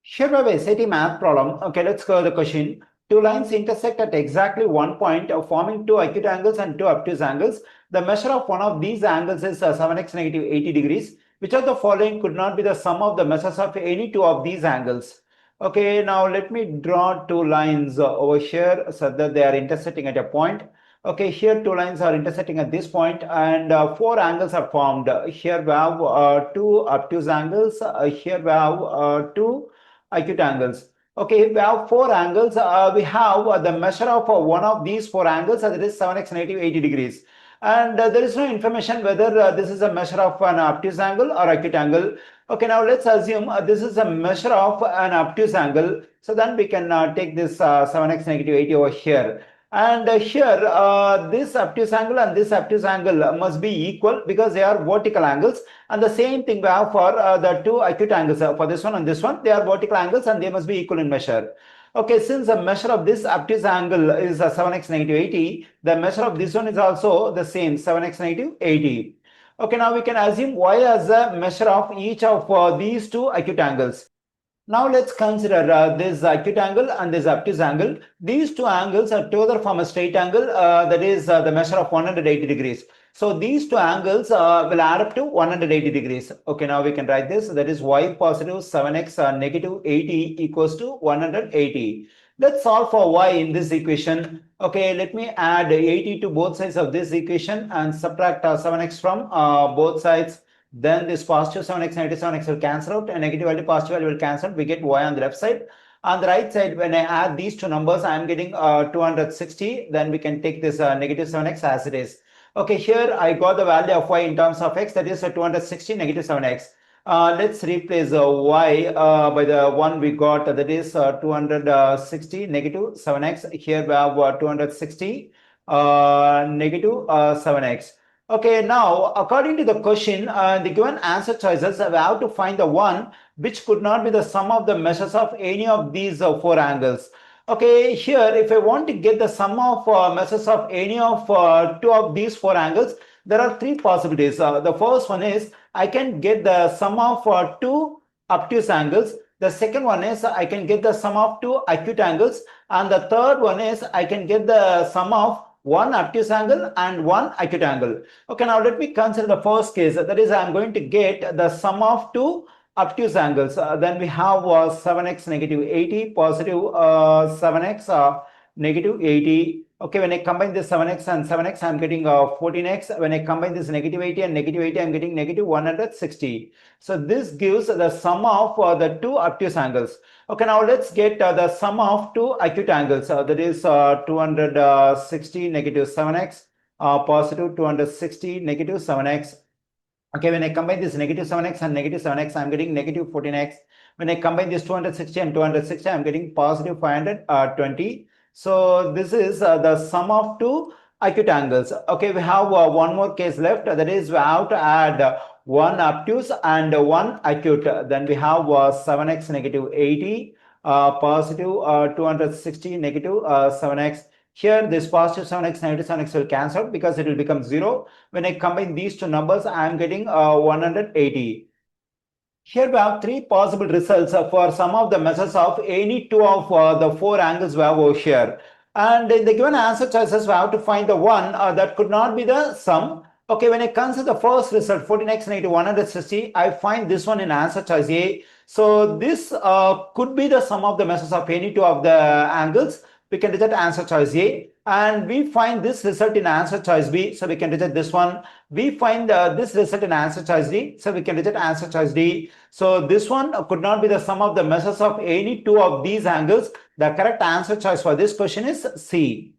Here we have a SAT math problem. Okay, let's go to the question. Two lines intersect at exactly one point, forming two acute angles and two obtuse angles. The measure of one of these angles is 7x negative 80 degrees. Which of the following could not be the sum of the measures of any two of these angles? Okay, now let me draw two lines over here so that they are intersecting at a point. Okay, here two lines are intersecting at this point and four angles are formed. Here we have two obtuse angles. Here we have two acute angles. Okay, we have four angles. We have the measure of one of these four angles, that is 7x negative 80 degrees. And there is no information whether this is a measure of an obtuse angle or acute angle. Okay, now let's assume this is a measure of an obtuse angle. So then we can take this 7x negative 80 over here. And here, this obtuse angle and this obtuse angle must be equal because they are vertical angles. And the same thing we have for the two acute angles. For this one and this one, they are vertical angles and they must be equal in measure. Okay, since the measure of this obtuse angle is 7x negative 80, the measure of this one is also the same, 7x negative 80. Okay, now we can assume y as a measure of each of these two acute angles. Now let's consider this acute angle and this obtuse angle. These two angles are together form a straight angle, that is the measure of 180 degrees. So these two angles will add up to 180 degrees. Okay, now we can write this. That is y positive 7x negative 80 equals to 180. Let's solve for y in this equation. Okay, let me add 80 to both sides of this equation and subtract 7x from both sides. Then this positive 7x, negative 7x will cancel out, and negative value, positive value will cancel out. We get y on the left side. On the right side, when I add these two numbers, I am getting 260. Then we can take this negative 7x as it is. Okay, here I got the value of y in terms of x, that is 260 negative 7x. Let's replace y by the one we got, that is 260 negative 7x. Here we have 260 negative 7x. Okay, now according to the question, the given answer choices, we have to find the one which could not be the sum of the measures of any of these four angles. Okay, here if I want to get the sum of measures of any of two of these four angles, there are three possibilities. The first one is I can get the sum of two obtuse angles. The second one is I can get the sum of two acute angles, and the third one is I can get the sum of one obtuse angle and one acute angle. Okay, now let me consider the first case. That is, I'm going to get the sum of two obtuse angles. Then we have 7x negative 80 positive 7x negative 80. Okay, when I combine this 7x and 7x, I'm getting 14x. When I combine this negative 80 and negative 80, I'm getting negative 160. So this gives the sum of the two obtuse angles. Okay, now let's get the sum of two acute angles. That is 260 negative 7x positive 260 negative 7x. Okay, when I combine this negative 7x and negative 7x, I'm getting negative 14x. When I combine this 260 and 260, I'm getting positive 520. So this is the sum of two acute angles. Okay, we have one more case left. That is, we have to add one obtuse and one acute. Then we have 7x negative 80 positive 260 negative 7x. Here, this positive 7x, negative 7x will cancel out because it will become 0. When I combine these two numbers, I am getting 180. Here we have three possible results for some of the measures of any two of the four angles we have over here. And in the given answer choices, we have to find the one that could not be the sum. Okay, when I consider the first result, 14x negative 160, I find this one in answer choice A. So this could be the sum of the measures of any two of the angles. We can reject answer choice A, and we find this result in answer choice B, so we can reject this one. We find this result in answer choice D, so we can reject answer choice D. So this one could not be the sum of the measures of any two of these angles. The correct answer choice for this question is C.